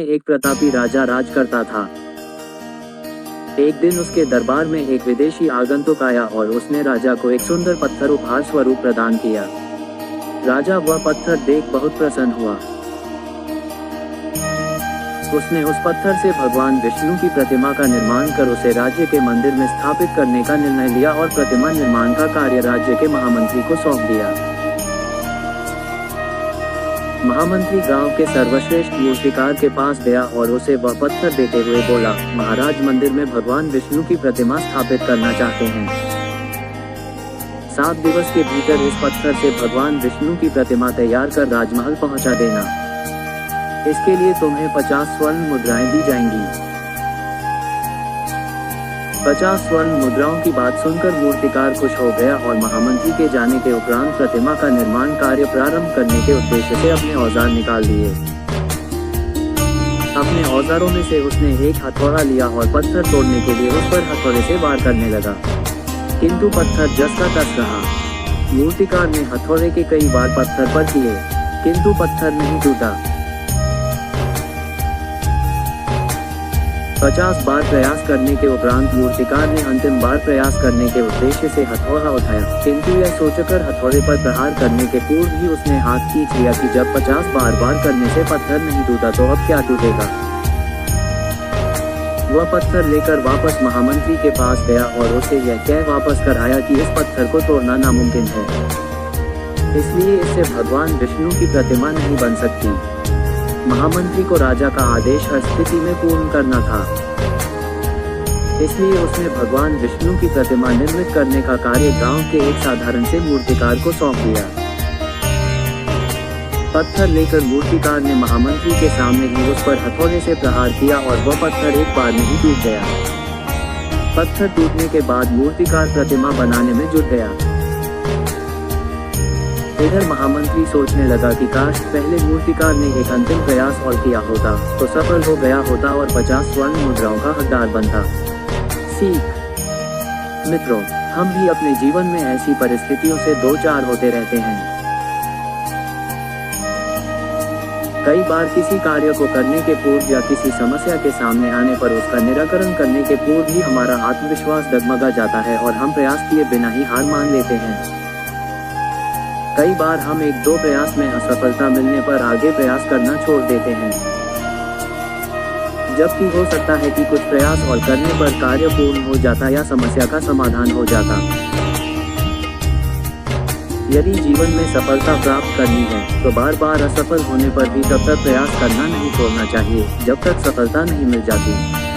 एक प्रतापी राजा राज करता था। एक दिन उसके दरबार में एक विदेशी आगंतुक आया और उसने राजा को एक सुंदर पत्थर उपहार स्वरूप प्रदान किया। राजा वह पत्थर देख बहुत प्रसन्न हुआ। उसने उस पत्थर से भगवान विष्णु की प्रतिमा का निर्माण कर उसे राज्य के मंदिर में स्थापित करने का निर्णय लिया और प्रतिमा निर्माण का कार्य राज्य के महामंत्री को सौंप दिया। महामंत्री गांव के सर्वश्रेष्ठ मूर्तिकार के पास गया और उसे वह पत्थर देते हुए बोला, महाराज मंदिर में भगवान विष्णु की प्रतिमा स्थापित करना चाहते हैं। 7 दिवस के भीतर इस पत्थर से भगवान विष्णु की प्रतिमा तैयार कर राजमहल पहुंचा देना। इसके लिए तुम्हें 50 स्वर्ण मुद्राएं दी जाएंगी। 50 स्वर्ण मुद्राओं की बात सुनकर मूर्तिकार खुश हो गया और महामंत्री के जाने के उपरांत प्रतिमा का निर्माण कार्य प्रारंभ करने के उद्देश्य से अपने औजार निकाल लिए। अपने औजारों में से उसने एक हथौड़ा लिया और पत्थर तोड़ने के लिए उस पर हथौड़े से वार करने लगा, किंतु पत्थर जस का तस रहा। मूर्तिकार ने हथौड़े के कई वार पत्थर पर किए, किंतु पत्थर नहीं टूटा। 50 बार प्रयास करने के उपरांत मूर्तिकार ने अंतिम बार प्रयास करने के उद्देश्य से हथौड़ा उठाया, किंतु यह सोचकर हथौड़े पर प्रहार करने के पूर्व ही उसने हाथ खींच लिया कि जब 50 बार करने से पत्थर नहीं टूटा तो अब क्या टूटेगा। वह पत्थर लेकर वापस महामंत्री के पास गया और उसे यह कह वापस कर आया कि इस पत्थर को तोड़ना नामुमकिन है, इसलिए इससे भगवान विष्णु की प्रतिमा नहीं बन सकती। महामंत्री को राजा का आदेश हर स्थिति में पूर्ण करना था, इसलिए उसने भगवान विष्णु की प्रतिमा निर्मित करने का कार्य गांव के एक साधारण से मूर्तिकार को सौंप दिया। पत्थर लेकर मूर्तिकार ने महामंत्री के सामने ही उस पर हथौड़े से प्रहार किया और वह पत्थर एक बार में ही टूट गया। पत्थर टूटने के बाद मूर्तिकार प्रतिमा बनाने में जुट गया। इधर महामंत्री सोचने लगा कि काश पहले मूर्तिकार ने एक अंतिम प्रयास और किया होता तो सफल हो गया होता और 50 स्वर्ण मुद्राओं का हकदार बनता। सीख मित्रों, हम भी अपने जीवन में ऐसी परिस्थितियों से दो चार होते रहते हैं। कई बार किसी कार्य को करने के पूर्व या किसी समस्या के सामने आने पर उसका निराकरण करने के पूर्व ही हमारा आत्मविश्वास डगमगा जाता है और हम प्रयास किए बिना ही हार मान लेते हैं। कई बार हम 1-2 प्रयास में असफलता मिलने पर आगे प्रयास करना छोड़ देते हैं, जबकि हो सकता है कि कुछ प्रयास और करने पर कार्य पूर्ण हो जाता या समस्या का समाधान हो जाता। यदि जीवन में सफलता प्राप्त करनी है तो बार बार असफल होने पर भी तब तक प्रयास करना नहीं छोड़ना चाहिए जब तक सफलता नहीं मिल जाती।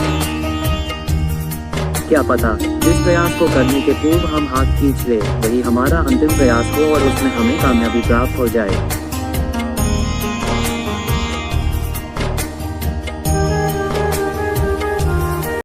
क्या पता जिस प्रयास को करने के पूर्व हम हाथ खींच ले वही हमारा अंतिम प्रयास हो और उसमें हमें कामयाबी प्राप्त हो जाए।